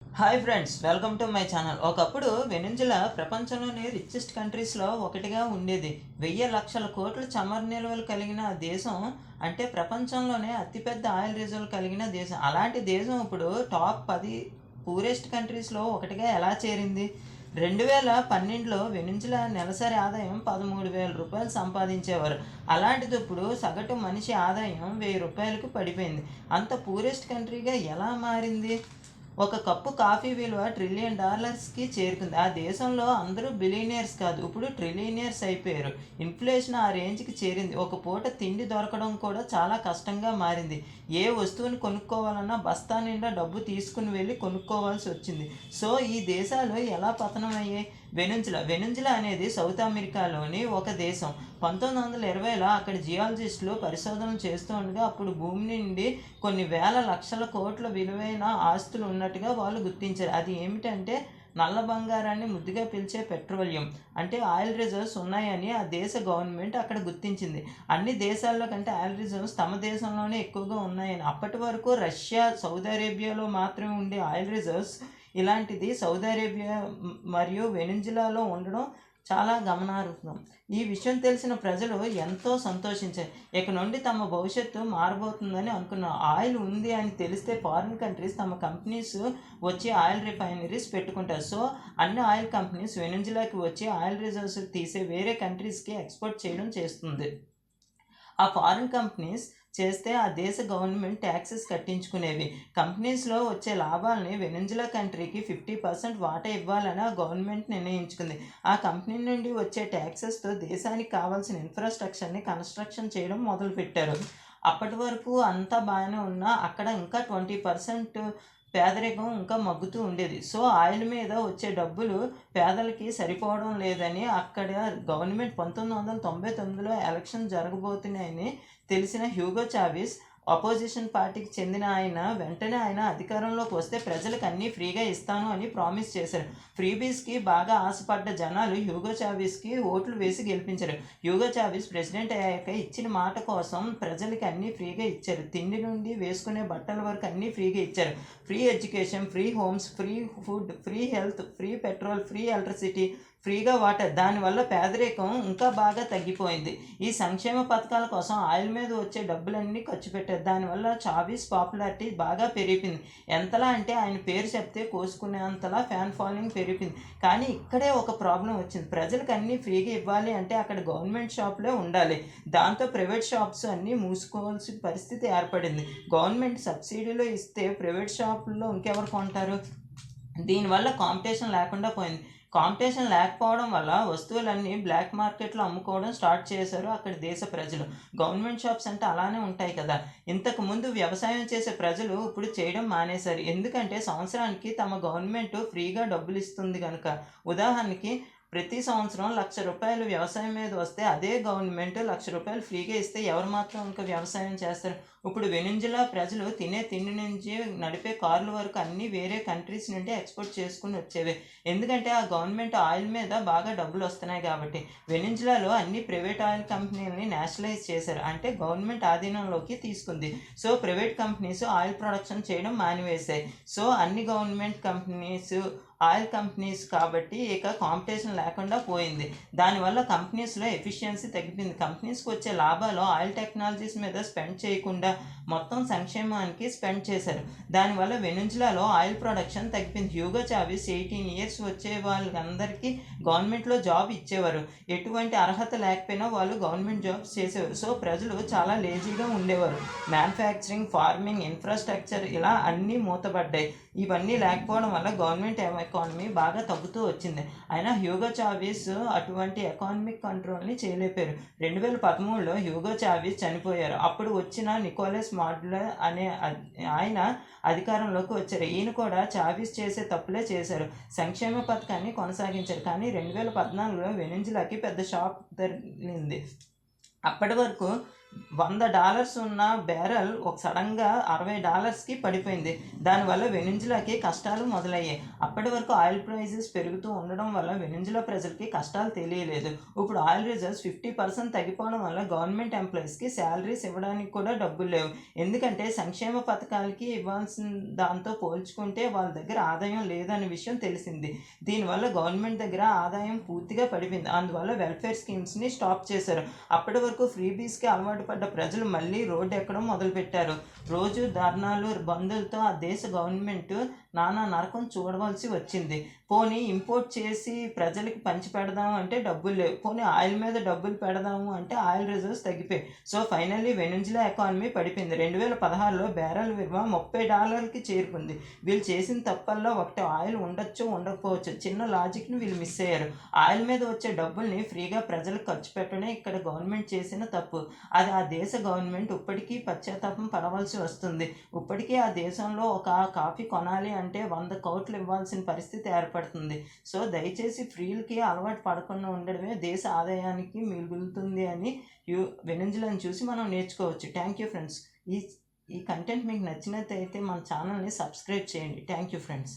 Hi friends, welcome to my channel. ఒకప్పుడు Venezuela ప్రపంచంలోని richest కంట్రీస్లో ఒకటిగా ఉండేది. 1,000,00,000 కోట్ల చమురు నిల్వలు కలిగిన దేశం. అంటే ప్రపంచంలోనే అతిపెద్ద ఆయిల్ రిజర్వ్ కలిగిన దేశం. అలాంటి దేశం ఇప్పుడు టాప్ 10 పూరెస్ట్ కంట్రీస్లో ఒకటిగా ఎలా చేరింది? 2012లో వెనిజులా నెలసరి ఆదాయం రూ. 13,000 సంపాదించేవారు. అలాంటిది ఇప్పుడు సగటు మనిషి ఆదాయం రూ. 1,000కు పడిపోయింది. అంత పూరెస్ట్ కంట్రీగా ఎలా మారింది? ఒక కప్పు కాఫీ విలువ $1,000,000,000కి చేరుకుంది. ఆ దేశంలో అందరూ బిలియనియర్స్ కాదు, ఇప్పుడు ట్రిలియనియర్స్ అయిపోయారు. ఇన్ఫ్లేషన్ ఆ రేంజ్కి చేరింది. ఒక పూట తిండి దొరకడం కూడా చాలా కష్టంగా మారింది. ఏ వస్తువుని కొనుక్కోవాలన్నా బస్తా నిండా డబ్బు తీసుకుని వెళ్ళి కొనుక్కోవాల్సి వచ్చింది. సో ఈ దేశాలు ఎలా పతనం అయ్యాయి? వెనుజులా అనేది సౌత్ అమెరికాలోని ఒక దేశం. 1920లో అక్కడ జియాలజిస్టులు పరిశోధనలు చేస్తూ ఉండగా అప్పుడు భూమి నుండి కొన్ని వేల లక్షల కోట్ల విలువైన ఆస్తులు ఉన్నట్టుగా వాళ్ళు గుర్తించారు. అది ఏమిటంటే నల్ల బంగారాన్ని ముద్దుగా పిలిచే పెట్రోలియం, అంటే ఆయిల్ రిజర్వ్స్ ఉన్నాయని ఆ దేశ గవర్నమెంట్ అక్కడ గుర్తించింది. అన్ని దేశాల్లో కంటే ఆయిల్ రిజర్వ్స్ తమ దేశంలోనే ఎక్కువగా ఉన్నాయని. అప్పటి వరకు రష్యా, సౌదీ అరేబియాలో మాత్రమే ఉండే ఆయిల్ రిజర్వ్స్ ఇలాంటిది సౌదీ అరేబియా మరియు వెనిజులాలో ఉండడం చాలా గమనార్హం. ఈ విషయం తెలిసిన ప్రజలు ఎంతో సంతోషించారు. ఇక నుండి తమ భవిష్యత్తు మారబోతుందని అనుకున్నారు. ఆయిల్ ఉంది అని తెలిస్తే ఫారిన్ కంట్రీస్ తమ కంపెనీస్ వచ్చి ఆయిల్ రిఫైనరీస్ పెట్టుకుంటారు. సో అన్ని ఆయిల్ కంపెనీస్ వెనిజులాకి వచ్చి ఆయిల్ రిజర్వ్స్ తీసే వేరే కంట్రీస్కి ఎక్స్పోర్ట్ చేయడం చేస్తుంది. ఆ ఫారిన్ కంపెనీస్ చేస్తే ఆ దేశ గవర్నమెంట్ ట్యాక్సెస్ కట్టించుకునేవి. కంపెనీస్లో వచ్చే లాభాలని వెనిజులా కంట్రీకి 50% వాటా ఇవ్వాలని ఆ గవర్నమెంట్ నిర్ణయించుకుంది. ఆ కంపెనీ నుండి వచ్చే ట్యాక్సెస్తో దేశానికి కావాల్సిన ఇన్ఫ్రాస్ట్రక్చర్ని కన్స్ట్రక్షన్ చేయడం మొదలుపెట్టారు. అప్పటి వరకు అంతా బాగానే ఉన్నా అక్కడ ఇంకా 20% పేదరికం ఇంకా మగ్గుతూ ఉండేది. సో ఆయిల్ మీద వచ్చే డబ్బులు పేదలకి సరిపోవడం లేదని అక్కడ గవర్నమెంట్ 1999లో ఎలక్షన్ జరగబోతున్నాయని తెలిసిన హ్యూగో చావిస్, అపోజిషన్ పార్టీకి చెందిన ఆయన, వెంటనే ఆయన అధికారంలోకి వస్తే ప్రజలకు అన్నీ ఫ్రీగా ఇస్తాను అని ప్రామిస్ చేశారు. ఫ్రీబీస్కి బాగా ఆశపడ్డ జనాలు హ్యూగో చావిస్కి ఓట్లు వేసి గెలిపించారు. హ్యూగో చావిస్ ప్రెసిడెంట్ అయ్యాక ఇచ్చిన మాట కోసం ప్రజలకి అన్నీ ఫ్రీగా ఇచ్చారు. తిండి నుండి వేసుకునే బట్టల వరకు అన్నీ ఫ్రీగా ఇచ్చారు. Free education, free homes, free food, free health, free petrol, free electricity, ఫ్రీగా వాటర్. దానివల్ల పేదరికం ఇంకా బాగా తగ్గిపోయింది. ఈ సంక్షేమ పథకాల కోసం ఆయిల్ మీద వచ్చే డబ్బులన్నీ ఖర్చు పెట్టారు. దానివల్ల చావిస్ పాపులారిటీ బాగా పెరిగింది. ఎంతలా అంటే ఆయన పేరు చెప్తే కోసుకునేంతలా ఫ్యాన్ ఫాలోయింగ్ పెరిగింది. కానీ ఇక్కడే ఒక ప్రాబ్లం వచ్చింది. ప్రజలకు అన్నీ ఫ్రీగా ఇవ్వాలి అంటే అక్కడ గవర్నమెంట్ షాప్లే ఉండాలి. దాంతో ప్రైవేట్ షాప్స్ అన్నీ మూసుకోవాల్సిన పరిస్థితి ఏర్పడింది. గవర్నమెంట్ సబ్సిడీలో ఇస్తే ప్రైవేట్ షాపుల్లో ఇంకెవరు కొంటారు? దీనివల్ల కాంపిటీషన్ లేకుండా పోయింది. కాంపిటీషన్ లేకపోవడం వల్ల వస్తువులన్నీ బ్లాక్ మార్కెట్లో అమ్ముకోవడం స్టార్ట్ చేశారు అక్కడ దేశ ప్రజలు. గవర్నమెంట్ షాప్స్ అంటే అలానే ఉంటాయి కదా. ఇంతకు ముందు వ్యవసాయం చేసే ప్రజలు ఇప్పుడు చేయడం మానేశారు. ఎందుకంటే సంవత్సరానికి తమ గవర్నమెంట్ ఫ్రీగా డబ్బులు ఇస్తుంది కనుక. ఉదాహరణకి ప్రతి సంవత్సరం ₹1,00,000 వ్యవసాయం మీద వస్తే అదే గవర్నమెంట్ ₹1,00,000 ఫ్రీగా ఇస్తే ఎవరు మాత్రం ఇంకా వ్యవసాయం చేస్తారు? ఇప్పుడు వెనిజులా ప్రజలు తినే తిండి నుంచి నడిపే కార్ల వరకు అన్నీ వేరే కంట్రీస్ నుండి ఎక్స్పోర్ట్ చేసుకుని వచ్చేవి. ఎందుకంటే ఆ గవర్నమెంట్ ఆయిల్ మీద బాగా డబ్బులు వస్తున్నాయి కాబట్టి. వెనిజులాలో అన్ని ప్రైవేట్ ఆయిల్ కంపెనీలని నేషనలైజ్ చేశారు, అంటే గవర్నమెంట్ ఆధీనంలోకి తీసుకుంది. So private companies oil production చేయడం మానివేశాయి. సో అన్ని గవర్నమెంట్ కంపెనీస్ ఆయిల్ కంపెనీస్ కాబట్టి ఇక కాంపిటీషన్ లేకుండా పోయింది. దానివల్ల కంపెనీస్లో ఎఫిషియన్సీ తగ్గిపోయింది. కంపెనీస్కి వచ్చే లాభాలు ఆయిల్ టెక్నాలజీస్ మీద స్పెండ్ చేయకుండా మొత్తం సంక్షేమానికి స్పెండ్ చేశారు. దానివల్ల వెనిజులాలో ఆయిల్ ప్రొడక్షన్ తగ్గిపోయింది. హ్యూగో చావిస్ 18 ఇయర్స్ వచ్చే వాళ్ళందరికీ గవర్నమెంట్లో జాబ్ ఇచ్చేవారు. ఎటువంటి అర్హత లేకపోయినా వాళ్ళు గవర్నమెంట్ జాబ్స్ చేసేవారు. సో ప్రజలు చాలా లేజీగా ఉండేవారు. మ్యానుఫ్యాక్చరింగ్, ఫార్మింగ్, ఇన్ఫ్రాస్ట్రక్చర్ ఇలా అన్నీ మూతపడ్డాయి. ఇవన్నీ లేకపోవడం వల్ల గవర్నమెంట్ ఎకానమీ బాగా తగ్గుతూ వచ్చింది. అయినా హ్యూగో చావిస్ అటువంటి ఎకానమిక్ కంట్రోల్ని చేయలేపారు. 2013లో హ్యూగో చావిస్ చనిపోయారు. అప్పుడు వచ్చిన నికోలస్ మాడులో అనే ఆయన అధికారంలోకి వచ్చారు. ఈయన కూడా చావిస్ చేసే తప్పులే చేశారు. సంక్షేమ పథకాన్ని కొనసాగించారు. కానీ 2014లో వెనిజులాకి పెద్ద షాక్ తగిలింది. అప్పటి వరకు $100 ఉన్న బ్యారెల్ ఒక సడన్గా $60కి పడిపోయింది. దానివల్ల వెనిజులాకి కష్టాలు మొదలయ్యాయి. అప్పటి వరకు ఆయిల్ ప్రైజెస్ పెరుగుతూ ఉండడం వల్ల వెనిజులా ప్రజలకి కష్టాలు తెలియలేదు. ఇప్పుడు ఆయిల్ రిజర్వ్స్ 50% తగ్గిపోవడం వల్ల గవర్నమెంట్ ఎంప్లాయీస్కి శాలరీస్ ఇవ్వడానికి కూడా డబ్బులు లేవు. ఎందుకంటే సంక్షేమ పథకాలకి ఇవ్వాల్సిన దాంతో పోల్చుకుంటే వాళ్ళ దగ్గర ఆదాయం లేదనే విషయం తెలిసింది. దీనివల్ల గవర్నమెంట్ దగ్గర ఆదాయం పూర్తిగా పడిపోయింది. అందువల్ల వెల్ఫేర్ స్కీమ్స్ని స్టాప్ చేశారు. అప్పటి వరకు ఫ్రీబీస్కి అలవాటు పడ్డ ప్రజలు మళ్ళీ రోడ్డు ఎక్కడం మొదలుపెట్టారు. రోజు ధర్నాలు, బంధులతో ఆ దేశ గవర్నమెంట్ నానా నరకం చూడవలసి వచ్చింది. పోనీ ఇంపోర్ట్ చేసి ప్రజలకి పంచి పెడదాము అంటే డబ్బులు లేవు. పోనీ ఆయిల్ మీద డబ్బులు పెడదాము అంటే ఆయిల్ రిజర్వ్స్ తగ్గిపోయాయి. సో ఫైనల్లీ వెనిజులా ఎకానమీ పడిపోయింది. 2016లో బ్యారెల్ విలువ $30కి చేరుకుంది. వీళ్ళు చేసిన తప్పల్లో ఒకటి ఆయిల్ ఉండొచ్చు, ఉండకపోవచ్చు. చిన్న లాజిక్ని వీళ్ళు మిస్ అయ్యారు. ఆయిల్ మీద వచ్చే డబ్బుల్ని ఫ్రీగా ప్రజలకు ఖర్చు పెట్టడమే ఇక్కడ గవర్నమెంట్ చేసిన తప్పు. అది ఆ దేశ గవర్నమెంట్ ఇప్పటికీ పశ్చాత్తాపం పడవలసి వస్తుంది. ఇప్పటికీ ఆ దేశంలో ఒక కాఫీ కొనాలి అంటే 100 కోట్లు ఇవ్వాల్సిన పరిస్థితి ఏర్పడుతుంది. సో దయచేసి ఫ్రీలకి అలవాటు పడకుండా ఉండడమే దేశ ఆదాయానికి మిగులుతుంది అని వెనిజులాని చూసి మనం నేర్చుకోవచ్చు. Thank you friends. ఈ కంటెంట్ మీకు నచ్చినట్టయితే మన ఛానల్ని సబ్స్క్రైబ్ చేయండి. Thank you friends.